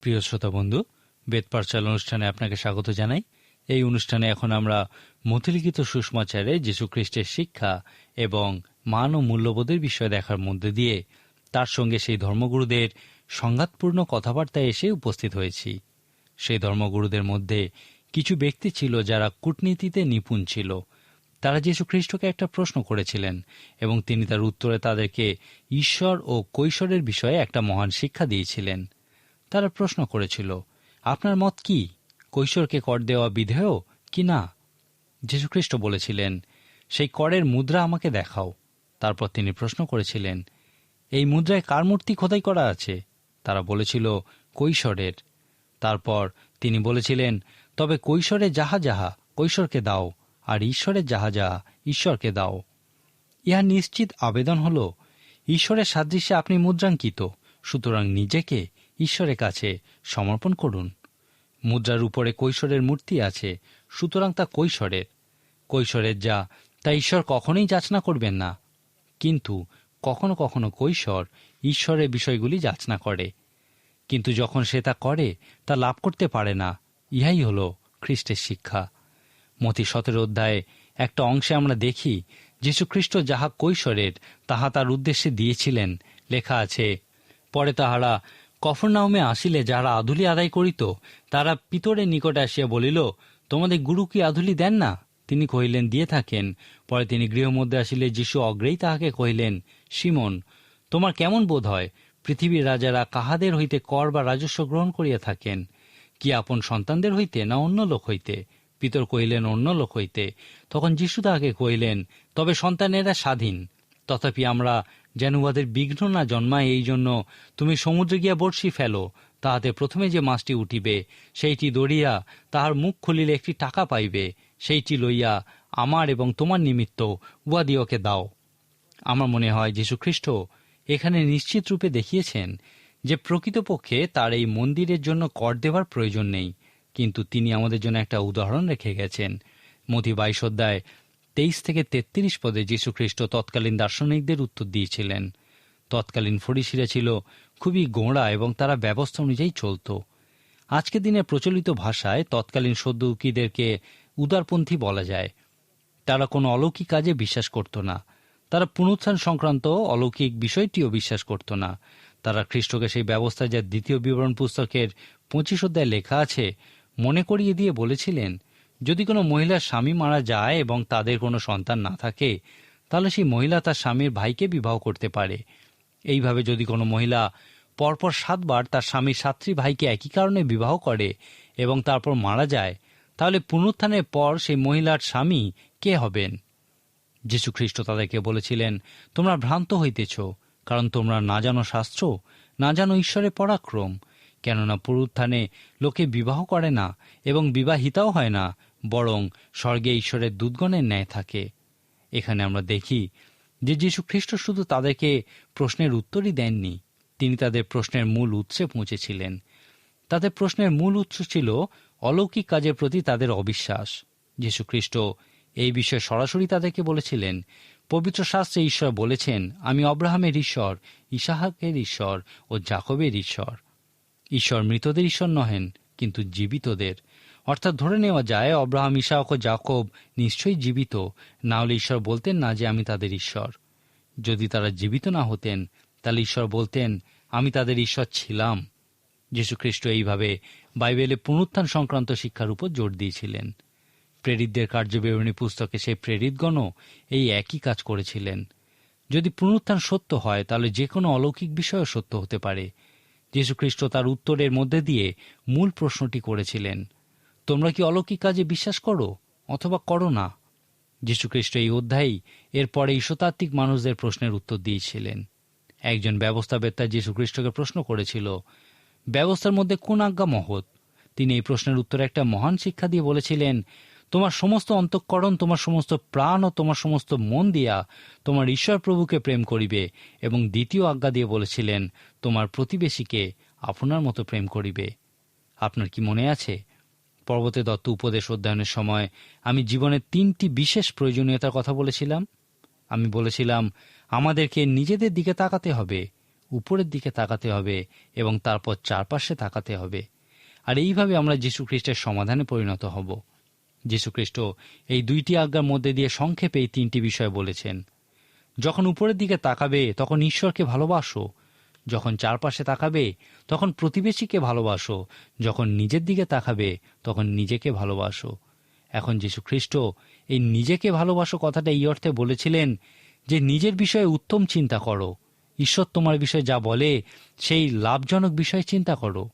প্রিয় শ্রোতা বন্ধু, বেদ পাঠশালা অনুষ্ঠানে আপনাকে স্বাগত জানাই। এই অনুষ্ঠানে এখন আমরা মথিলিখিত সুষমাচারে যীশুখ্রিস্টের শিক্ষা এবং মান ও মূল্যবোধের বিষয় দেখার মধ্যে দিয়ে তার সঙ্গে সেই ধর্মগুরুদের সংঘাতপূর্ণ কথাবার্তায় এসে উপস্থিত হয়েছি। সেই ধর্মগুরুদের মধ্যে কিছু ব্যক্তি ছিল যারা কূটনীতিতে নিপুণ ছিল। তারা যীশুখ্রিস্টকে একটা প্রশ্ন করেছিলেন এবং তিনি তার উত্তরে তাদেরকে ঈশ্বর ও কৈশোরের বিষয়ে একটা মহান শিক্ষা দিয়েছিলেন। তারা প্রশ্ন করেছিল, আপনার মত কি, কৈশোরকে কর দেওয়া বিধেয় কি না? যীশুখ্রিস্ট বলেছিলেন, সেই করের মুদ্রা আমাকে দেখাও। তারপর তিনি প্রশ্ন করেছিলেন, এই মুদ্রায় কার মূর্তি খোদাই করা আছে? তারা বলেছিল, কৈশোরের। তারপর তিনি বলেছিলেন, তবে কৈশোরে যাহা যাহা কৈশোরকে দাও, আর ঈশ্বরের যাহা যাহা ঈশ্বরকে দাও। ইহা নিশ্চিত আবেদন হল, ঈশ্বরের সাদৃশ্যে আপনি মুদ্রাঙ্কিত, সুতরাং নিজেকে ঈশ্বরের কাছে সমর্পণ করুন। মুদ্রার উপরে কৈশোরের মূর্তি আছে, সুতরাং তা কৈশোরের। কৈশোরের যা তা ঈশ্বর কখনোই যাচনা করবেন না, কিন্তু কখনো কখনো কৈশোর ঈশ্বরের বিষয়গুলি যাচনা করে, কিন্তু যখন সে তা করে তা লাভ করতে পারে না। ইহাই হল খ্রিস্টের শিক্ষা। মথি 17 অধ্যায়ে একটা অংশে আমরা দেখি, যীশুখ্রিস্ট যাহা কৈশোরের তাহা তার উদ্দেশ্যে দিয়েছিলেন। লেখা আছে, পরে তাহারা কফরনাহুমে আসিলে যাহারা আধুলি আদায় করিত, তারা পিতরের নিকটে আসিয়া বলিল, তোমাদের গুরু কি আধুলি দেন না? তিনি কহিলেন, দিয়ে থাকেন। পরে তিনি গৃহমধ্যে আসিলে যীশু অগ্রেই তাহাকে কহিলেন, সিমন, তোমার কেমন বোধ হয়, পৃথিবীর রাজারা কাহাদের হইতে কর বা রাজস্ব গ্রহণ করিয়া থাকেন? কি আপন সন্তানদের হইতে, না অন্য লোক হইতে? পিতর কহিলেন, অন্য লোক হইতে। তখন যীশু তাহাকে কহিলেন, তবে সন্তানেরা স্বাধীন। তথাপি আমরা যেন উহাদের বিঘ্ন না জন্মায়, এই জন্য তুমি সমুদ্রে গিয়া বড়শি ফেলো, তাহাতে প্রথমে যে মাছটি উঠিবে সেইটি ধরিয়া তাহার মুখ খুলিলে একটি টাকা পাইবে, সেইটি লইয়া আমার এবং তোমার নিমিত্ত উহাদিওকে দাও। আমার মনে হয় যীশুখ্রিস্ট এখানে নিশ্চিত রূপে দেখিয়েছেন যে প্রকৃতপক্ষে তার এই মন্দিরের জন্য কর দেওয়ার প্রয়োজন নেই, কিন্তু তিনি আমাদের জন্য একটা উদাহরণ রেখে গেছেন। মথি 22 অধ্যায় 23-33 পদে যীশুখ্রিস্ট তৎকালীন দার্শনিকদের উত্তর দিয়েছিলেন। তৎকালীন ফরিসিরা ছিল খুবই গোঁড়া এবং তারা ব্যবস্থা অনুযায়ী চলত। আজকের দিনে প্রচলিত ভাষায় তৎকালীন সদ্দুকীদেরকে উদারপন্থী বলা যায়। তারা কোনো অলৌকিক কাজে বিশ্বাস করত না। তারা পুনরুত্থান সংক্রান্ত অলৌকিক বিষয়টিও বিশ্বাস করত না। তারা খ্রিস্টকে সেই ব্যবস্থা, যা দ্বিতীয় বিবরণ পুস্তকের 25 অধ্যায়ে লেখা আছে, মনে করিয়ে দিয়ে বলেছিলেন, যদি কোনো মহিলার স্বামী মারা যায় এবং তাদের কোনো সন্তান না থাকে, তাহলে সেই মহিলা তার স্বামীর ভাইকে বিবাহ করতে পারে। এইভাবে যদি কোনো মহিলা পরপর 7 বার তার স্বামীর 7টি ভাইকে একই কারণে বিবাহ করে এবং তারপর মারা যায়, তাহলে পুনরুত্থানের পর সেই মহিলার স্বামী কে হবেন? যীশুখ্রিস্ট তাদেরকে বলেছিলেন, তোমরা ভ্রান্ত হইতেছ, কারণ তোমরা না জানো শাস্ত্র, না জানো ঈশ্বরের পরাক্রম। কেননা পুনরুত্থানে লোকে বিবাহ করে না এবং বিবাহিতাও হয় না, বরং স্বর্গে ঈশ্বরের দূতগণের ন্যায় থাকে। এখানে আমরা দেখি যে যীশুখ্রিস্ট শুধু তাদেরকে প্রশ্নের উত্তরই দেননি, তিনি তাদের প্রশ্নের মূল উৎসে পৌঁছেছিলেন। তাদের প্রশ্নের মূল উৎস ছিল অলৌকিক কাজের প্রতি তাদের অবিশ্বাস। যীশুখ্রিস্ট এই বিষয়ে সরাসরি তাদেরকে বলেছিলেন, পবিত্র শাস্ত্রে ঈশ্বর বলেছেন, আমি অব্রাহামের ঈশ্বর, ইসাহাকের ঈশ্বর ও যাকবের ঈশ্বর। ঈশ্বর মৃতদের ঈশ্বর নহেন, কিন্তু জীবিতদের। অর্থাৎ ধরে নেওয়া যায় অব্রাহাম, ইসাহাক ও যাকব নিশ্চয়ই জীবিত, না হলে ঈশ্বর বলতেন না যে আমি তাদের ঈশ্বর। যদি তারা জীবিত না হতেন, তাহলে ঈশ্বর বলতেন, আমি তাদের ঈশ্বর ছিলাম। যীশুখ্রিস্ট এইভাবে বাইবেলে পুনরুত্থান সংক্রান্ত শিক্ষার উপর জোর দিয়েছিলেন। প্রেরিতদের কার্যবিবরণী পুস্তকে সেই প্রেরিতগণও এই একই কাজ করেছিলেন। যদি পুনরুত্থান সত্য হয়, তাহলে যে কোনো অলৌকিক বিষয়ও সত্য হতে পারে। যীশুখ্রিস্ট তার উত্তরের মধ্যে দিয়ে মূল প্রশ্নটি করেছিলেন, তোমরা কি অলৌকিক কাজে বিশ্বাস করো অথবা করো না? যীশুখ্রিস্ট এই অধ্যায়েই এরপরে ঈশ্বরতাত্ত্বিক মানুষদের প্রশ্নের উত্তর দিয়েছিলেন। একজন ব্যবস্থাবেত্তা যীশুখ্রিস্টকে প্রশ্ন করেছিল, ব্যবস্থার মধ্যে কোন আজ্ঞা মহৎ? তিনি এই প্রশ্নের উত্তরে একটা মহান শিক্ষা দিয়ে বলেছিলেন, তোমার সমস্ত অন্তঃকরণ, তোমার সমস্ত প্রাণ ও তোমার সমস্ত মন দিয়া তোমার ঈশ্বর প্রভুকে প্রেম করিবে, এবং দ্বিতীয় আজ্ঞা দিয়ে বলেছিলেন, তোমার প্রতিবেশীকে আপনার মতো প্রেম করিবে। আপনার কি মনে আছে, পর্বতে দত্ত উপদেশ অধ্যয়নের সময় আমি জীবনের 3টি বিশেষ প্রয়োজনীয়তার কথা বলেছিলাম। আমি বলেছিলাম, আমাদেরকে নিজেদের দিকে তাকাতে হবে, উপরের দিকে তাকাতে হবে এবং তারপর চারপাশে তাকাতে হবে। আর এইভাবে আমরা যীশুখ্রিস্টের সমাধানে পরিণত হব। যীশুখ্রিস্ট এই 2টি আজ্ঞার মধ্যে দিয়ে সংক্ষেপে এই 3টি বিষয় বলেছেন। যখন উপরের দিকে তাকাবে তখন ঈশ্বরকে ভালোবাসো, যখন চারপাশে তাকাবে তখন প্রতিবেশীকে ভালোবাসো, যখন নিজের দিকে তাকাবে তখন নিজেকে ভালোবাসো। এখন যীশুখ্রিস্ট এই নিজেকে ভালোবাসো কথাটা এই অর্থে বলেছিলেন যে নিজের বিষয়ে উত্তম চিন্তা করো, ঈশ্বর তোমার বিষয়ে যা বলে সেই লাভজনক বিষয়ে চিন্তা করো।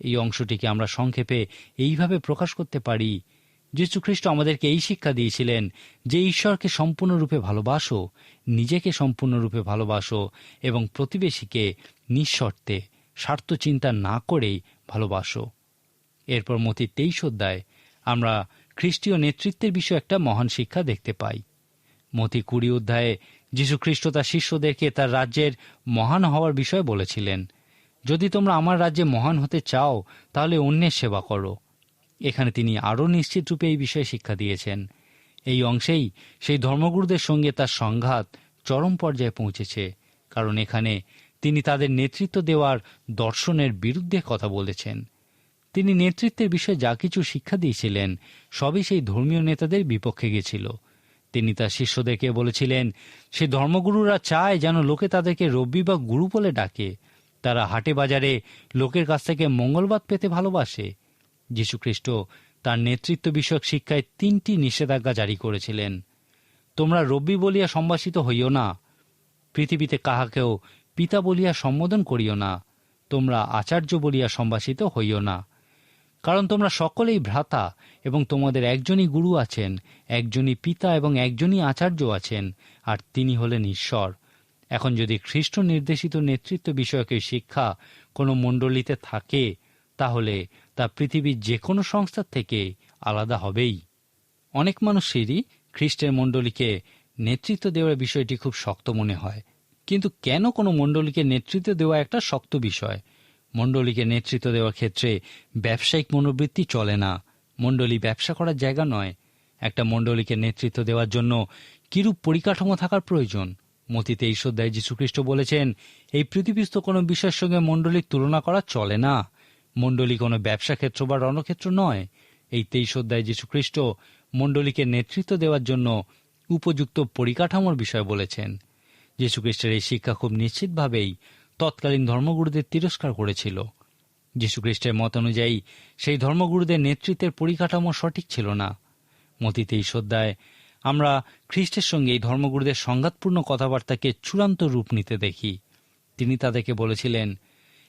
এই অংশটিকে আমরা সংক্ষেপে এইভাবে প্রকাশ করতে পারি, যীশুখ্রিস্ট আমাদেরকে এই শিক্ষা দিয়েছিলেন যে ঈশ্বরকে সম্পূর্ণরূপে ভালোবাসো, নিজেকে সম্পূর্ণরূপে ভালোবাসো এবং প্রতিবেশীকে নিঃশর্তে স্বার্থ চিন্তা না করেই ভালোবাসো। এরপর মতি 23 অধ্যায় আমরা খ্রিস্টীয় নেতৃত্বের বিষয়ে একটা মহান শিক্ষা দেখতে পাই। মতি 20 অধ্যায়ে যীশুখ্রিস্ট তার শিষ্যদেরকে তার রাজ্যের মহান হওয়ার বিষয়ে বলেছিলেন, যদি তোমরা আমার রাজ্যে মহান হতে চাও তাহলে অন্যের সেবা করো। এখানে তিনি আরও নিশ্চিত রূপে এই বিষয়ে শিক্ষা দিয়েছেন। এই অংশেই সেই ধর্মগুরুদের সঙ্গে তার সংঘাত চরম পর্যায়ে পৌঁছেছে, কারণ এখানে তিনি তাদের নেতৃত্ব দেওয়ার দর্শনের বিরুদ্ধে কথা বলেছেন। তিনি নেতৃত্বের বিষয়ে যা কিছু শিক্ষা দিয়েছিলেন সবই সেই ধর্মীয় নেতাদের বিপক্ষে গেছিল। তিনি তার শিষ্যদেরকে বলেছিলেন, সে ধর্মগুরুরা চায় যেন লোকে তাদেরকে রব্বি বা গুরু বলে ডাকে। তারা হাটে বাজারে লোকের কাছ থেকে মঙ্গলবাদ পেতে ভালোবাসে। যীশুখ্রিস্ট তার নেতৃত্ব বিষয়ক শিক্ষায় 3টি নিষেধাজ্ঞা জারি করেছিলেন। তোমরা রব্বি বলিয়া সম্ভাষিত হইও না, পৃথিবীতে কাহাকেও পিতা বলিয়া সম্বোধন করিও না, তোমরা আচার্য বলিয়া সম্ভাষিত হইও না, কারণ তোমরা সকলেই ভ্রাতা এবং তোমাদের একজনই গুরু আছেন, একজনই পিতা এবং একজনই আচার্য আছেন, আর তিনি হলেন ঈশ্বর। এখন যদি খ্রিস্ট নির্দেশিত নেতৃত্ব বিষয়ক এই শিক্ষা কোনো মণ্ডলীতে থাকে তাহলে তা পৃথিবীর যে কোনো সংস্থার থেকে আলাদা হবেই। অনেক মানুষেরই খ্রিস্টের মণ্ডলীকে নেতৃত্ব দেওয়ার বিষয়টি খুব শক্ত মনে হয়। কিন্তু কেন কোনো মণ্ডলীকে নেতৃত্ব দেওয়া একটা শক্ত বিষয়? মণ্ডলীকে নেতৃত্ব দেওয়ার ক্ষেত্রে ব্যবসায়িক মনোবৃত্তি চলে না। মণ্ডলী ব্যবসা করার জায়গা নয়। একটা মণ্ডলীকে নেতৃত্ব দেওয়ার জন্য কিরূপ পরিকাঠামো থাকার প্রয়োজন? মতি 23 অধ্যায়ে যীশুখ্রিস্ট বলেছেন, এই পৃথিবীস্থ কোনো বিষয়ের সঙ্গে মণ্ডলীর তুলনা করা চলে না। মণ্ডলী কোনো ব্যবসা ক্ষেত্র বা রণক্ষেত্র নয়। এই 23 অধ্যায়ে যীশুখ্রিস্ট মণ্ডলীকে নেতৃত্ব দেওয়ার জন্য উপযুক্ত পরিকাঠামোর বিষয় বলেছেন। যীশুখ্রিস্টের এই শিক্ষা খুব নিশ্চিতভাবেই তৎকালীন ধর্মগুরুদের তিরস্কার করেছিল। যীশুখ্রিস্টের মত অনুযায়ী সেই ধর্মগুরুদের নেতৃত্বের পরিকাঠামো সঠিক ছিল না। মতি 23 অধ্যায় আমরা খ্রিস্টের সঙ্গে এই ধর্মগুরুদের সংঘাতপূর্ণ কথাবার্তাকে চূড়ান্ত রূপ নিতে দেখি। তিনি তাদেরকে বলেছিলেন,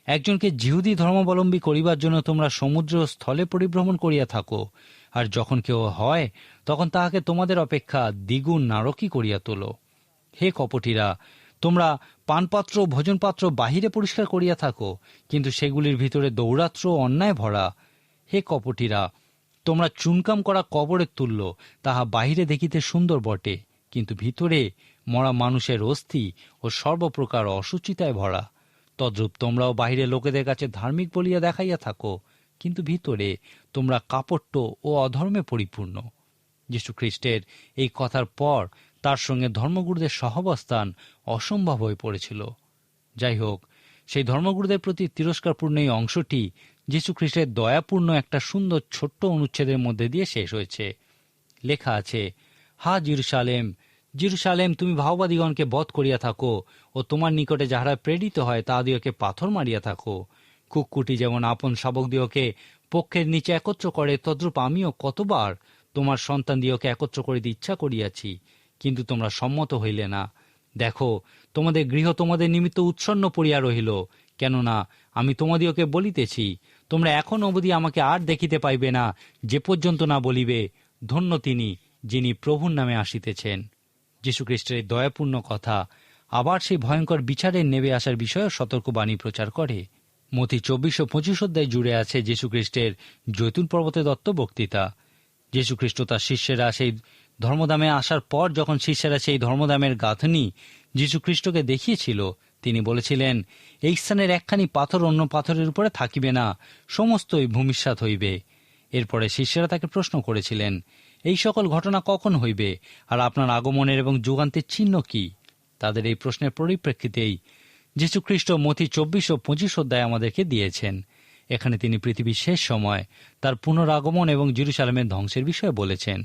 একজনকে জিহুদি ধর্মাবলম্বী করিবার জন্য তোমরা সমুদ্র স্থলে পরিভ্রমণ করিয়া থাকো, আর যখন কেউ হয় তখন তাহাকে তোমাদের অপেক্ষা দ্বিগুণ নারকী করিয়া তোলো। হে কপটীরা, তোমরা পানপাত্র ভোজনপাত্র বাহিরে পরিষ্কার করিয়া থাকো, কিন্তু সেগুলির ভিতরে দৌরাত্র অন্যায় ভরা। হে কপটীরা, তোমরা চুনকাম করা কবরের তুল্য, তাহা বাহিরে দেখিতে সুন্দর বটে, কিন্তু ভিতরে মরা মানুষের অস্থি ও সর্বপ্রকার অসুচিতায় ভরা। তদ্রূপ তোমরাও বাহিরে লোকেদের কাছে ধার্মিক বলিয়া দেখাইয়া থাকো, কিন্তু ভিতরে তোমরা কাপট্য ও অধর্মে পরিপূর্ণ। যীশুখ্রিস্টের এই কথার পর তার সঙ্গে ধর্মগুরুদের সহাবস্থান অসম্ভব হয়ে পড়েছিল। যাই হোক, সেই ধর্মগুরুদের প্রতি তিরস্কারপূর্ণ এই অংশটি যীশুখ্রিস্টের দয়াপূর্ণ একটা সুন্দর ছোট্ট অনুচ্ছেদের মধ্যে দিয়ে শেষ হয়েছে। লেখা আছে, হা জেরুসালেম, জেরুসালেম, তুমি ভাওবাদীগণকে বধ করিয়া থাকো ও তোমার নিকটে যাহারা প্রেরিত হয় তাহাদিগকে পাথর মারিয়া থাকো। কুকুটি যেমন আপন শাবকদিগকে পক্ষের নিচে একত্র করে, তদ্রূপ আমিও কতবার তোমার সন্তানদিগকে একত্র করিতে ইচ্ছা করিয়াছি, কিন্তু তোমরা সম্মত হইলে না। দেখো, তোমাদের গৃহ তোমাদের নিমিত্ত উৎসন্ন পড়িয়া রহিল, কেননা আমি তোমাদিগকে বলিতেছি, তোমরা এখন অবধি আমাকে আর দেখিতে পাইবে না, যে পর্যন্ত না বলিবে, ধন্য তিনি যিনি প্রভুর নামে আসিতেছেন। যীশুখ্রিস্টের এই দয়াপূর্ণ কথা আবার সেই ভয়ঙ্কর বিচারের নেমে আসার বিষয়ে সতর্কবাণী প্রচার করে। মতি 24 ও 25 অধ্যায় জুড়ে আছে যীশুখ্রিস্টের জৈতুন পর্বতে দত্ত বক্তৃতা। যীশুখ্রিস্ট তার শিষ্যেরা সেই ধর্মধামে আসার পর যখন শিষ্যেরা সেই ধর্মধামের গাঁথনি যীশুখ্রিস্টকে দেখিয়েছিল, তিনি বলেছিলেন, এই স্থানের একখানি পাথর অন্য পাথরের উপরে থাকিবে না, সমস্তই ভূমিসাৎ হইবে। এরপরে শিষ্যেরা তাকে প্রশ্ন করেছিলেন, এই সকল ঘটনা কখন হইবে, আর আপনার আগমনের এবং যুগান্তের চিহ্ন কি? তাদের এই প্রশ্নের পরিপ্রেক্ষিতেই যীশুখ্রিস্ট মথি 24 ও 25 অধ্যায় আমাদেরকে দিয়েছেন। এখানে তিনি পৃথিবীর শেষ সময় তার পুনরাগমন এবং জেরুজালেমের ধ্বংসের বিষয়ে বলেছেন।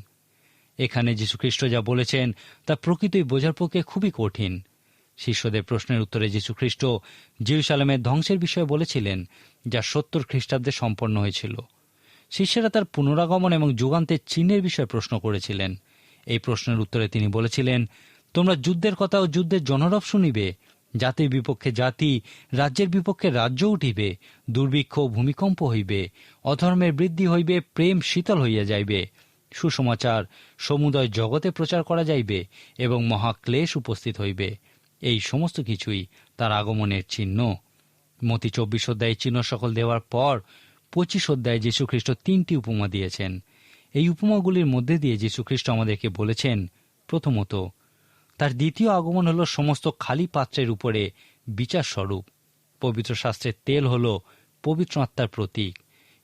এখানে যীশুখ্রিস্ট যা বলেছেন তা প্রকৃতই বোঝার পক্ষে খুবই কঠিন। শিষ্যদের প্রশ্নের উত্তরে যীশুখ্রিস্ট জেরুজালেমের ধ্বংসের বিষয়ে বলেছিলেন, যা 70 খ্রিস্টাব্দে সম্পন্ন হয়েছিল। শিষ্যরা তার পুনরাগমন এবং যুগান্তের চিহ্নের বিষয়ে প্রশ্ন করেছিলেন। এই প্রশ্নের উত্তরে তিনি বলেছিলেন, তোমরা যুদ্ধের কথা ও যুদ্ধের জনরব শুনিবে, জাতির বিপক্ষে জাতি, রাজ্যের বিপক্ষে রাজ্য উঠিবে, দুর্ভিক্ষ ভূমিকম্প হইবে, অধর্মের বৃদ্ধি হইবে, প্রেম শীতল হইয়া যাইবে, সুসমাচার সমুদয় জগতে প্রচার করা যাইবে এবং মহাক্লেশ উপস্থিত হইবে। এই সমস্ত কিছুই তার আগমনের চিহ্ন। মথি 24 অধ্যায়ে চিহ্ন সকল দেওয়ার পর 25 অধ্যায়ে যীশুখ্রিস্ট 3টি উপমা দিয়েছেন। এই উপমাগুলির মধ্যে দিয়ে যীশুখ্রিস্ট আমাদেরকে বলেছেন, প্রথমত, তার দ্বিতীয় আগমন হল সমস্ত খালি পাত্রের উপরে বিচার স্বরূপ। পবিত্র শাস্ত্রের তেল হল পবিত্র আত্মার প্রতীক।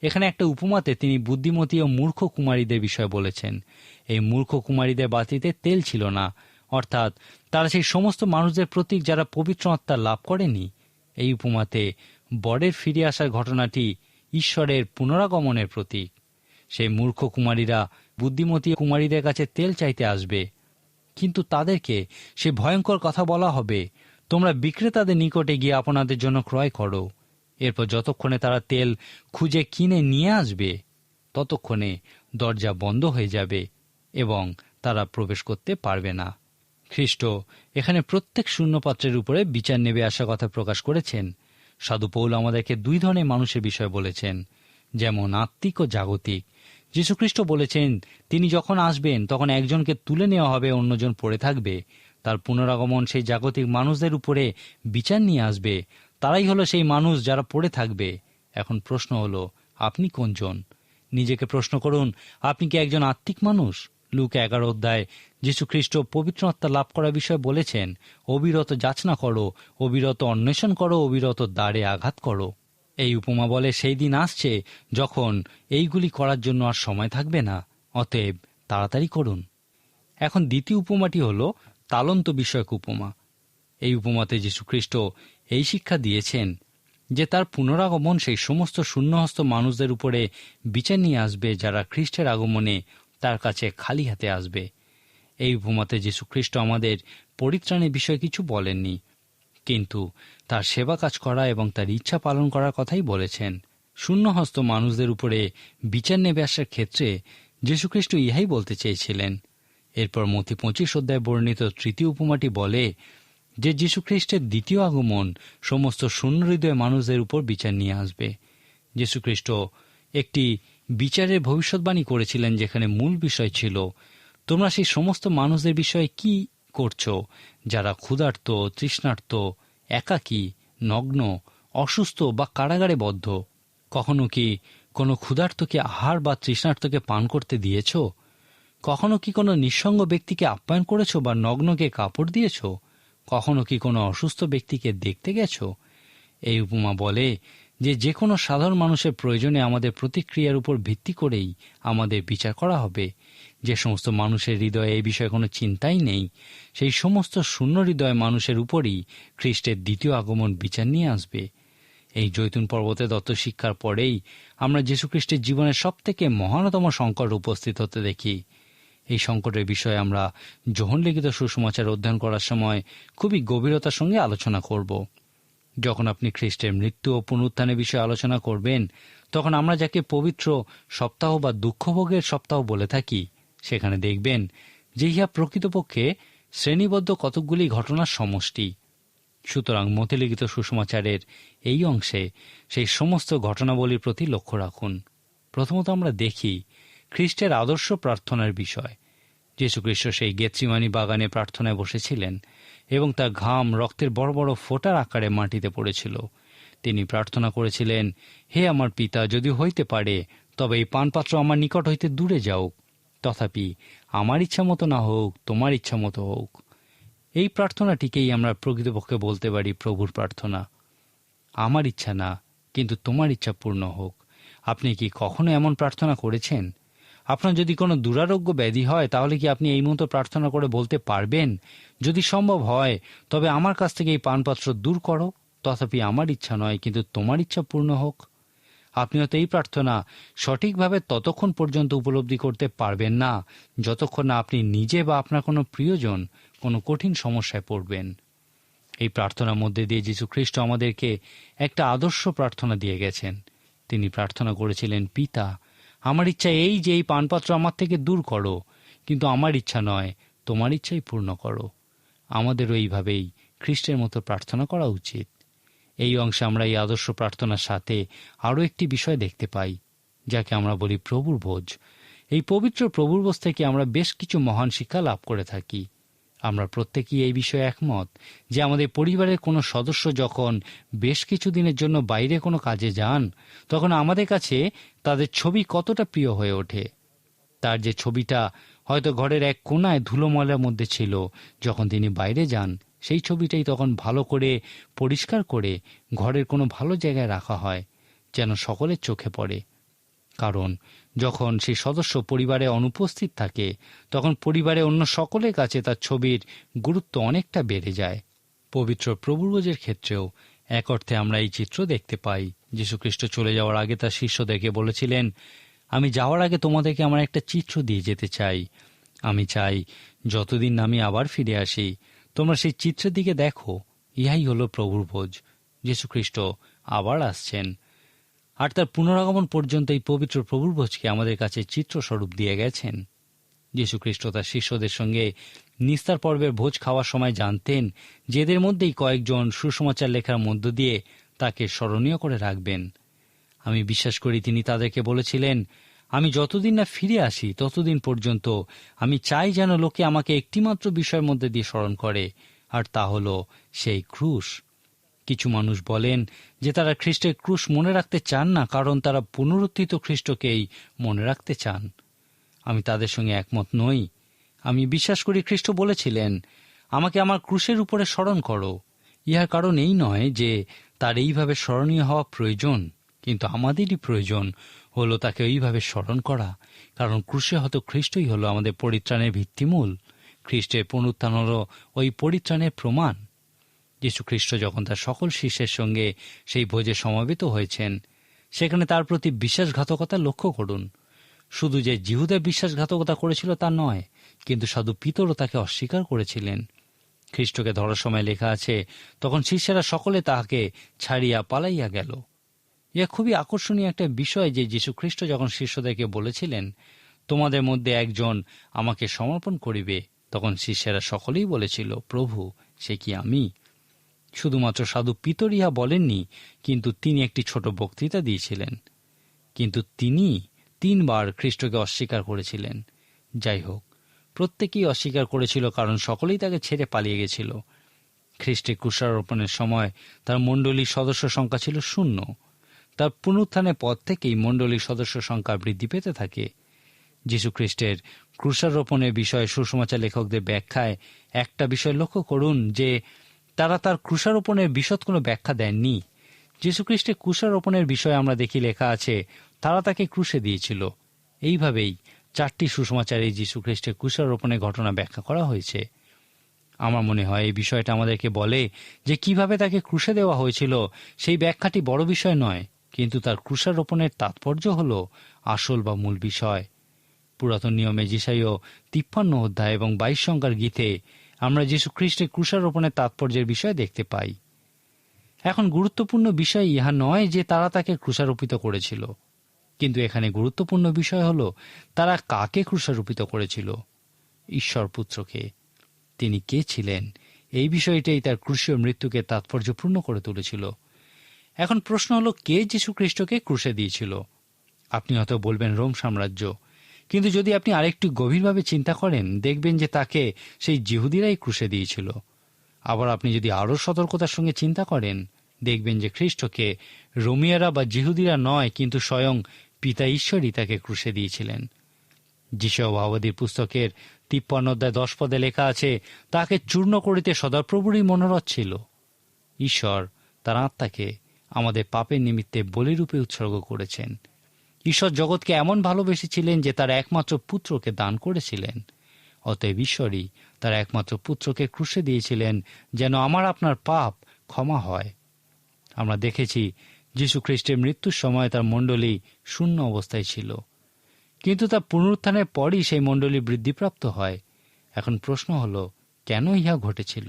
এখানে একটা উপমাতে তিনি বুদ্ধিমতী ও মূর্খ কুমারীদের বিষয়ে বলেছেন। এই মূর্খ কুমারীদের বাতিতে তেল ছিল না, অর্থাৎ তারা সেই সমস্ত মানুষদের প্রতীক যারা পবিত্র আত্মা লাভ করেনি। এই উপমাতে বরের ফিরে আসার ঘটনাটি ঈশ্বরের পুনরাগমনের প্রতীক। সেই মূর্খ কুমারীরা বুদ্ধিমতী কুমারীদের কাছে তেল চাইতে আসবে, কিন্তু তাদেরকে সে ভয়ঙ্কর কথা বলা হবে, তোমরা বিক্রেতাদের নিকটে গিয়ে আপনাদের জন্য ক্রয় করো। এরপর যতক্ষণে তারা তেল খুঁজে কিনে নিয়ে আসবে, ততক্ষণে দরজা বন্ধ হয়ে যাবে এবং তারা প্রবেশ করতে পারবে না। খ্রিস্ট এখানে প্রত্যেক শূন্যপাত্রের উপরে বিচার নেবে আসার কথা প্রকাশ করেছেন। সাধু পৌল আমাদেরকে 2 ধরনের মানুষের বিষয়ে বলেছেন, যেমন আত্মিক ও জাগতিক। যীশুখ্রিস্ট বলেছেন, তিনি যখন আসবেন তখন একজনকে তুলে নেওয়া হবে, অন্যজন পড়ে থাকবে। তার পুনরাগমন সেই জাগতিক মানুষদের উপরে বিচার নিয়ে আসবে। তারাই হলো সেই মানুষ যারা পড়ে থাকবে। এখন প্রশ্ন হলো, আপনি কোনজন? নিজেকে প্রশ্ন করুন, আপনি কি একজন আত্মিক মানুষ? লুকা 11 অধ্যায় যীশুখ্রিস্ট পবিত্র আত্মা লাভ করার বিষয়ে বলেছেন, অবিরত যাচনা করো, অবিরত অন্বেষণ করো, অবিরত দ্বারে আঘাত করো। এই উপমা বলে সেই দিন আসছে যখন এইগুলি করার জন্য আর সময় থাকবে না, অতএব তাড়াতাড়ি করুন। এখন দ্বিতীয় উপমাটি হল তালন্ত বিষয়ক উপমা। এই উপমাতে যীশুখ্রিস্ট এই শিক্ষা দিয়েছেন যে তার পুনরাগমন সেই সমস্ত শূন্যহস্ত মানুষদের উপরে বিচার নিয়ে আসবে যারা খ্রিস্টের আগমনে তার কাছে খালি হাতে আসবে। এই উপমাতে যীশুখ্রিস্ট আমাদের পরিত্রাণের বিষয়ে কিছু বলেননি, কিন্তু তার সেবা কাজ করা এবং তার ইচ্ছা পালন করার কথাই বলেছেন। শূন্যহস্ত মানুষদের উপরে বিচার নেবে আসার ক্ষেত্রে যীশুখ্রিস্ট ইহাই বলতে চেয়েছিলেন। এরপর মথি 25 অধ্যায় বর্ণিত তৃতীয় উপমাটি বলে যে যীশুখ্রিস্টের দ্বিতীয় আগমন সমস্ত শূন্য হৃদয় মানুষদের উপর বিচার নিয়ে আসবে। যীশুখ্রিস্ট একটি বিচারের ভবিষ্যৎবাণী করেছিলেন, যেখানে মূল বিষয় ছিল, তোমরা সেই সমস্ত মানুষদের বিষয়ে কি করছো যারা ক্ষুধার্ত, তৃষ্ণার্ত, একাকী, নগ্ন, অসুস্থ বা কারাগারে বদ্ধ? কখনো কি কোনো ক্ষুধার্তকে আহার বা তৃষ্ণার্তকে পান করতে দিয়েছ? কখনো কি কোনো নিঃসঙ্গ ব্যক্তিকে আপ্যায়ন করেছ বা নগ্নকে কাপড় দিয়েছ? কখনো কি কোনো অসুস্থ ব্যক্তিকে দেখতে গেছ? এই উপমা বলে যে কোনো সাধারণ মানুষের প্রয়োজনে আমাদের প্রতিক্রিয়ার উপর ভিত্তি করেই আমাদের বিচার করা হবে। যে সমস্ত মানুষের হৃদয়ে এই বিষয়ে কোনো চিন্তাই নেই, সেই সমস্ত শূন্য হৃদয় মানুষের উপরই খ্রিস্টের দ্বিতীয় আগমন বিচার নিয়ে আসবে। এই জৈতুন পর্বতে দত্ত শিক্ষার পরেই আমরা যীশুখ্রিস্টের জীবনের সবথেকে মহানতম সংকট উপস্থিত হতে দেখি। এই সংকটের বিষয়ে আমরা যোহন লিখিত সুসমাচার অধ্যয়ন করার সময় খুবই গভীরতার সঙ্গে আলোচনা করব। যখন আপনি খ্রিস্টের মৃত্যু ও পুনরুত্থানের বিষয়ে আলোচনা করবেন, তখন আমরা যাকে পবিত্র সপ্তাহ বা দুঃখভোগের সপ্তাহ বলে থাকি, সেখানে দেখবেন যে ইহা প্রকৃতপক্ষে শ্রেণীবদ্ধ কতকগুলি ঘটনার সমষ্টি। সুতরাং মথি লিখিত সুসমাচারের এই অংশে সেই সমস্ত ঘটনাবলীর প্রতি লক্ষ্য রাখুন। প্রথমত আমরা দেখি খ্রিস্টের আদর্শ প্রার্থনার বিষয়। যীশুখ্রিস্ট সেই গেতসিমানি বাগানে প্রার্থনায় বসেছিলেন এবং তার ঘাম রক্তের বড় বড় ফোঁটার আকারে মাটিতে পড়েছিল। তিনি প্রার্থনা করেছিলেন, হে আমার পিতা, যদি হইতে পারে তবে এই পানপাত্র আমার নিকট হইতে দূরে যাও, তথাপি আমার ইচ্ছা মতো না হোক, তোমার ইচ্ছা মতো হোক। এই প্রার্থনাটিকেই আমরা প্রকৃতপক্ষে বলতে পারি প্রভুর প্রার্থনা। আমার ইচ্ছা না, কিন্তু তোমার ইচ্ছা পূর্ণ হোক। আপনি কি কখনো এমন প্রার্থনা করেছেন? আপনার যদি কোনো দুরারোগ্য ব্যাধি হয়, তাহলে কি আপনি এই মতো প্রার্থনা করে বলতে পারবেন, যদি সম্ভব হয় তবে আমার কাছ থেকে এই পানপাত্র দূর করো, তথাপি আমার ইচ্ছা নয় কিন্তু তোমার ইচ্ছা পূর্ণ হোক? আপনি হয়তো এই প্রার্থনা সঠিকভাবে ততক্ষণ পর্যন্ত উপলব্ধি করতে পারবেন না যতক্ষণ না আপনি নিজে বা আপনার কোনো প্রিয়জন কোনো কঠিন সমস্যায় পড়বেন। এই প্রার্থনার মধ্যে দিয়ে যীশু খ্রিস্ট আমাদেরকে একটা আদর্শ প্রার্থনা দিয়ে গেছেন। তিনি প্রার্থনা করেছিলেন, পিতা, আমার ইচ্ছা এই যে এই পানপাত্র আমার থেকে দূর করো, কিন্তু আমার ইচ্ছা নয়, তোমার ইচ্ছাই পূর্ণ করো। আমাদেরও এইভাবেই খ্রিস্টের মতো প্রার্থনা করা উচিত। এই অংশে আমরা এই আদর্শ প্রার্থনার সাথে আরও একটি বিষয় দেখতে পাই, যাকে আমরা বলি প্রভুর ভোজ। এই পবিত্র প্রভুর ভোজ থেকে আমরা বেশ কিছু মহান শিক্ষা লাভ করে থাকি। আমরা প্রত্যেকেই এই বিষয়ে একমত যে আমাদের পরিবারের কোনো সদস্য যখন বেশ কিছু দিনের জন্য বাইরে কোনো কাজে যান, তখন আমাদের কাছে তাদের ছবি কতটা প্রিয় হয়ে ওঠে। তার যে ছবিটা হয়তো ঘরের এক কোণায় ধুলোময়লার মধ্যে ছিল, যখন তিনি বাইরে যান, সেই ছবিটাই তখন ভালো করে পরিষ্কার করে ঘরের কোনো ভালো জায়গায় রাখা হয়, যেন সকলের চোখে পড়ে। কারণ যখন সেই সদস্য পরিবারে অনুপস্থিত থাকে, তখন পরিবারে অন্য সকলের কাছে তার ছবির গুরুত্ব অনেকটা বেড়ে যায়। পবিত্র প্রভুভোজের ক্ষেত্রেও এক অর্থে আমরা এই চিত্র দেখতে পাই। যীশুখ্রিস্ট চলে যাওয়ার আগে তার শিষ্যদেরকে বলেছিলেন, আমি যাওয়ার আগে তোমাদেরকে আমার একটা চিত্র দিয়ে যেতে চাই। আমি চাই যতদিন আমি আবার ফিরে আসি, তোমরা সেই চিত্রের দিকে দেখো। ইহাই হলো প্রভুর ভোজ। যীশুখ্রিস্ট আবার আসছেন, আর তার পুনরাগমন পর্যন্ত এই পবিত্র প্রভুর ভোজকে আমাদের কাছে চিত্রস্বরূপ দিয়ে গেছেন। যীশুখ্রিস্ট তার শিষ্যদের সঙ্গে নিস্তার পর্বের ভোজ খাওয়ার সময় জানতেন যে এদের মধ্যেই কয়েকজন সুসমাচার লেখার মধ্য দিয়ে তাকে স্মরণীয় করে রাখবেন। আমি বিশ্বাস করি তিনি তাদেরকে বলেছিলেন, আমি যতদিন না ফিরে আসি ততদিন পর্যন্ত আমি চাই যেন লোকে আমাকে একটিমাত্র বিষয়ের মধ্যে দিয়ে স্মরণ করে, আর তা হল সেই ক্রুশ। কিছু মানুষ বলেন যে তারা খ্রিস্টের ক্রুশ মনে রাখতে চান না, কারণ তারা পুনরুত্থিত খ্রিস্টকেই মনে রাখতে চান। আমি তাদের সঙ্গে একমত নই। আমি বিশ্বাস করি খ্রিস্ট বলেছিলেন, আমাকে আমার ক্রুশের উপরে স্মরণ করো। ইহার কারণ এই নয় যে তার এইভাবে স্মরণীয় হওয়া প্রয়োজন, কিন্তু আমাদেরই প্রয়োজন হলো তাকে এইভাবে স্মরণ করা, কারণ ক্রুশে হয়তো খ্রিস্টই হলো আমাদের পরিত্রাণের ভিত্তিমূল। খ্রিস্টের পুনরুত্থান হল ওই পরিত্রাণের প্রমাণ। যীশুখ্রিস্ট যখন তার সকল শিষ্যের সঙ্গে সেই ভোজে সমবেত হয়েছেন, সেখানে তার প্রতি বিশ্বাসঘাতকতা লক্ষ্য করুন। শুধু যে জিহুদা বিশ্বাসঘাতকতা করেছিল তা নয়, কিন্তু সাধু পিতরও তাকে অস্বীকার করেছিলেন। খ্রিস্টকে ধরার সময় লেখা আছে, তখন শিষ্যেরা সকলে তাহাকে ছাড়িয়া পালাইয়া গেল। ইহা খুবই আকর্ষণীয় একটা বিষয় যে যীশুখ্রিস্ট যখন শিষ্যদেরকে বলেছিলেন, তোমাদের মধ্যে একজন আমাকে সমর্পণ করিবে, তখন শিষ্যেরা সকলেই বলেছিল, প্রভু, সে কি আমি? শুধুমাত্র সাধু পিতর ইহা বলেননি, কিন্তু তিনি একটি ছোট বক্তৃতা দিয়েছিলেন। কিন্তু তিনি 3 বার খ্রিস্টকে অস্বীকার করেছিলেন। যাই হোক, প্রত্যেকেই অস্বীকার করেছিল, কারণ সকলেই তাকে ছেড়ে পালিয়ে গেছিল। খ্রিস্টের ক্রুশারোপণের সময় তার মণ্ডলীর সদস্য সংখ্যা ছিল 0। তার পুনরুত্থানের পর থেকেই মণ্ডলীর সদস্য সংখ্যা বৃদ্ধি পেতে থাকে। যীশুখ্রিস্টের ক্রুশারোপণের বিষয়ে সুসমাচার লেখকদের ব্যাখ্যায় একটা বিষয় লক্ষ্য করুন যে তারা তার ক্রুশারোপণের বিশদ কোনো ব্যাখ্যা দেননি। যীশুখ্রিস্টের ক্রুশারোপণের বিষয়ে আমরা দেখি লেখা আছে, তারা তাকে ক্রুশে দিয়েছিল। এইভাবেই 4টি সুসমাচারে যীশুখ্রিস্টের ক্রুশারোপণের ঘটনা ব্যাখ্যা করা হয়েছে। আমার মনে হয় এই বিষয়টা আমাদেরকে বলে যে কিভাবে তাকে ক্রুশে দেওয়া হয়েছিল সেই ব্যাখ্যাটি বড় বিষয় নয়, কিন্তু তার ক্রুশারোপণের তাৎপর্য হল আসল বা মূল বিষয়। পুরাতন নিয়মে যিশাইয় 53 অধ্যায় এবং 22 সংখ্যার গীতে আমরা যীশুখ্রিস্টের ক্রুশারোপণের তাৎপর্যের বিষয় দেখতে পাই। এখন গুরুত্বপূর্ণ বিষয় ইহা নয় যে তারা তাকে ক্রুশারোপিত করেছিল, কিন্তু এখানে গুরুত্বপূর্ণ বিষয় হল তারা কাকে ক্রুশারোপিত করেছিল। ঈশ্বর পুত্রকে। তিনি কে ছিলেন, এই বিষয়টাই তার ক্রুশীয় মৃত্যুকে তাৎপর্যপূর্ণ করে তুলেছিল। এখন প্রশ্ন হল, কে যীশুখ্রিস্টকে ক্রুশে দিয়েছিল? আপনি হয়তো বলবেন রোম সাম্রাজ্য, কিন্তু যদি আপনি আরেকটু গভীরভাবে চিন্তা করেন, দেখবেন যে তাকে সেই জিহুদিরাই ক্রুশে দিয়েছিল। আবার আপনি যদি আরও সতর্কতার সঙ্গে চিন্তা করেন, দেখবেন যে খ্রিস্টকে রোমিয়ারা বা জিহুদিরা নয়, কিন্তু স্বয়ং পিতা ঈশ্বরই তাকে ক্রুশে দিয়েছিলেন। যিশায় ভাবাদীর পুস্তকের 53 অধ্যায় 10 পদে লেখা আছে, তাকে চূর্ণ করিতে সদাপ্রভুরই মনোরথ ছিল। ঈশ্বর তার আত্মাকে আমাদের পাপের নিমিত্তে বলিরূপে উৎসর্গ করেছেন। ঈশ্বর জগৎকে এমন ভালোবেসেছিলেন যে তার একমাত্র পুত্রকে দান করেছিলেন। অতএব ঈশ্বরই তার একমাত্র পুত্রকে ক্রুশে দিয়েছিলেন যেন আমার আপনার পাপ ক্ষমা হয়। আমরা দেখেছি যীশু খ্রিস্টের মৃত্যুর সময় তার মণ্ডলী শূন্য অবস্থায় ছিল, কিন্তু তার পুনরুত্থানের পরই সেই মণ্ডলী বৃদ্ধিপ্রাপ্ত হয়। এখন প্রশ্ন হল, কেন ইহা ঘটেছিল?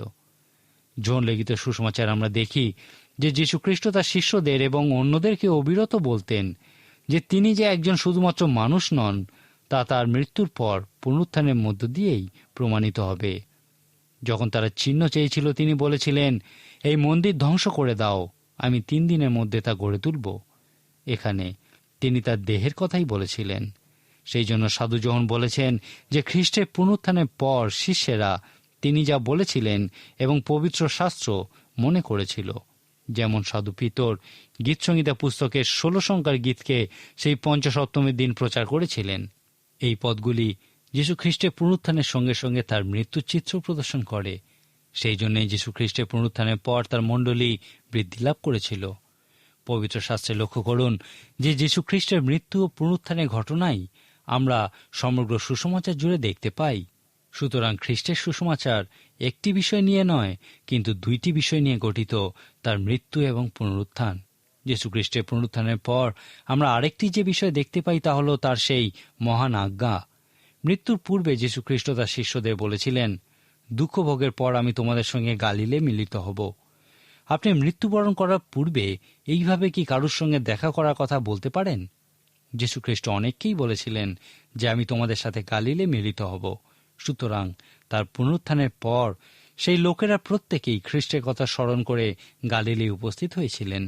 জন লিখিত সুসমাচার আমরা দেখি যে যীশু খ্রিস্ট তার শিষ্যদের এবং অন্যদেরকে অবিরত বলতেন যে তিনি যে একজন শুধুমাত্র মানুষ নন, তা তার মৃত্যুর পর পুনরুত্থানের মধ্য দিয়েই প্রমাণিত হবে। যখন তারা চিহ্ন চেয়েছিল, তিনি বলেছিলেন, এই মন্দির ধ্বংস করে দাও, আমি 3 দিনের মধ্যে তা গড়ে তুলব। এখানে তিনি তার দেহের কথাই বলেছিলেন। সেই জন্য সাধু যোহন বলেছেন যে খ্রিস্টের পুনরুত্থানের পর শিষ্যেরা তিনি যা বলেছিলেন এবং পবিত্র শাস্ত্র মনে করেছিল। যেমন সাধু পিতর গীতসংহিতা পুস্তকের 16 সংখ্যার গীতকে সেই পঞ্চসপ্তমীর দিন প্রচার করেছিলেন। এই পদগুলি যীশু খ্রিস্টের পুনরুত্থানের সঙ্গে সঙ্গে তার মৃত্যুর চিত্র প্রদর্শন করে। সেই জন্যই যীশু খ্রিস্টের পুনরুত্থানের পর তার মণ্ডলী বৃদ্ধি লাভ করেছিল। পবিত্র শাস্ত্রে লক্ষ্য করুন যে যীশু খ্রিস্টের মৃত্যু ও পুনরুত্থানের ঘটনাই আমরা সমগ্র সুসমাচার জুড়ে দেখতে পাই। সুতরাং খ্রিস্টের সুসমাচার একটি বিষয় নিয়ে নয়, কিন্তু 2টি বিষয় নিয়ে গঠিত, তার মৃত্যু এবং পুনরুত্থান। যীশু খ্রিস্টের পুনরুত্থানের পর আমরা আরেকটি যে বিষয় দেখতে পাই তা হল তার সেই মহান আজ্ঞা। মৃত্যুর পূর্বে যীশু খ্রিস্ট তার শিষ্যদের বলেছিলেন, দুঃখ ভোগের পর আমি তোমাদের সঙ্গে গালিলে মিলিত হব। আপনি মৃত্যুবরণ করার পূর্বে এইভাবে কি কারুর সঙ্গে দেখা করার কথা বলতে পারেন? যীশু খ্রিস্ট অনেককেই বলেছিলেন যে আমি তোমাদের সাথে গালিলে মিলিত হব। সুতরাং তার পুনরুত্থানের পর সেই লোকেরা প্রত্যেকেই খ্রিস্টের কথা স্মরণ করে গালিলে উপস্থিত হয়েছিলেন।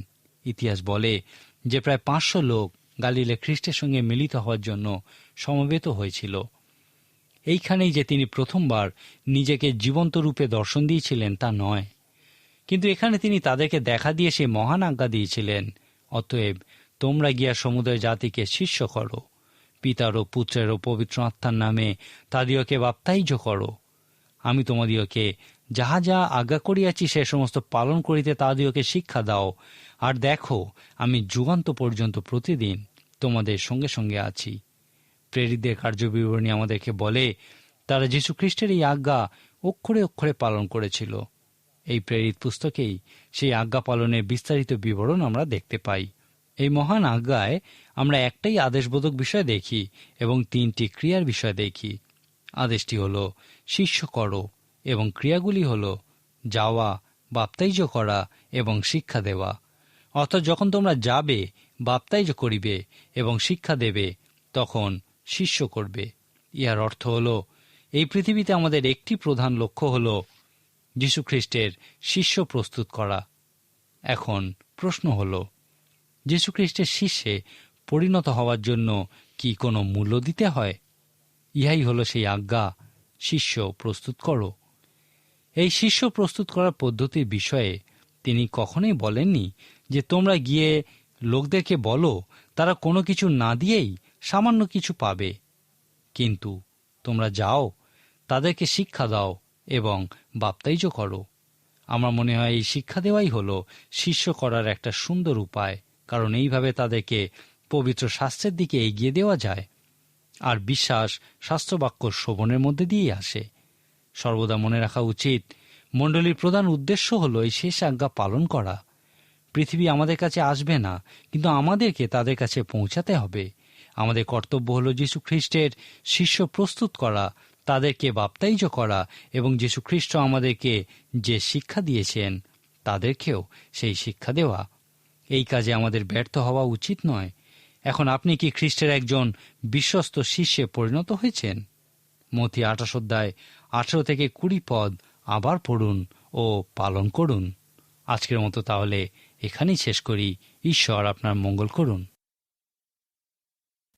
ইতিহাস বলে যে প্রায় 500 লোক গালিলে খ্রিস্টের সঙ্গে মিলিত হওয়ার জন্য সমবেত হয়েছিল। এইখানেই যে তিনি প্রথমবার নিজেকে জীবন্ত রূপে দর্শন দিয়েছিলেন তা নয়, কিন্তু এখানে তিনি তাদেরকে দেখা দিয়ে সেই মহান আজ্ঞা দিয়েছিলেন, অতএব তোমরা গিয়া সমুদয় জাতিকে শিষ্য করো, পিতার ও পুত্রের ও পবিত্র আত্মার নামে তাদিওকে বাপ্তাইজ করো। আমি তোমাদিওকে যাহা যাহা আজ্ঞা করিয়াছি সে সমস্ত পালন করিতে তাদিওকে শিক্ষা দাও, আর দেখো আমি যুগান্ত পর্যন্ত প্রতিদিন তোমাদের সঙ্গে সঙ্গে আছি। প্রেরিতদের কার্যবিবরণী আমাদেরকে বলে তারা যীশু খ্রিস্টের এই আজ্ঞা অক্ষরে অক্ষরে পালন করেছিল। এই প্রেরিত পুস্তকেই সেই আজ্ঞা পালনের বিস্তারিত বিবরণ আমরা দেখতে পাই। এই মহান আজ্ঞায় আমরা একটাই আদেশবোধক বিষয় দেখি এবং 3টি ক্রিয়ার বিষয় দেখি। আদেশটি হল শিষ্য করো এবং ক্রিয়াগুলি হল যাওয়া, বাপ্তাইজ করা এবং শিক্ষা দেওয়া। অর্থাৎ যখন তোমরা যাবে, বাপ্তাইজ করিবে এবং শিক্ষা দেবে, তখন শিষ্য করবে। ইহার অর্থ হল এই পৃথিবীতে আমাদের একটি প্রধান লক্ষ্য হল যীশু খ্রিস্টের শিষ্য প্রস্তুত করা। এখন প্রশ্ন হল, যীশু খ্রিস্টের শিষ্যে পরিণত হওয়ার জন্য কি কোনো মূল্য দিতে হয়? ইহাই হল সেই আজ্ঞা, শিষ্য প্রস্তুত করো। এই শিষ্য প্রস্তুত করার পদ্ধতির বিষয়ে তিনি কখনোই বলেননি যে তোমরা গিয়ে লোকদেরকে বলো তারা কোনো কিছু না দিয়েই সামান্য কিছু পাবে, কিন্তু তোমরা যাও, তাদেরকে শিক্ষা দাও এবং বাপ্তাইজ করো। আমার মনে হয় এই শিক্ষা দেওয়াই হল শিষ্য করার একটা সুন্দর উপায়, কারণ এইভাবে তাদেরকে পবিত্র শাস্ত্রের দিকে এগিয়ে দেওয়া যায়। আর বিশ্বাস শাস্ত্রবাক্য শ্রবণের মধ্যে দিয়েই আসে। সর্বদা মনে রাখা উচিত, মণ্ডলীর প্রধান উদ্দেশ্য হল এই শেষ আজ্ঞা পালন করা। পৃথিবী আমাদের কাছে আসবে না, কিন্তু আমাদেরকে তাদের কাছে পৌঁছাতে হবে। আমাদের কর্তব্য হল যীশু খ্রিস্টের শিষ্য প্রস্তুত করা, তাদেরকে বাপ্তাইজ করা এবং যীশু খ্রিস্ট আমাদেরকে যে শিক্ষা দিয়েছেন তাদেরকেও সেই শিক্ষা দেওয়া। এই কাজে আমাদের ব্যর্থ হওয়া উচিত নয়। এখন আপনি কি খ্রিস্টের একজন বিশ্বস্ত শিষ্যে পরিণত হয়েছেন? মথি 28 অধ্যায় 18 থেকে 20 পদ আবার পড়ুন ও পালন করুন। আজকের মতো তাহলে এখানেই শেষ করি। ঈশ্বর আপনার মঙ্গল করুন।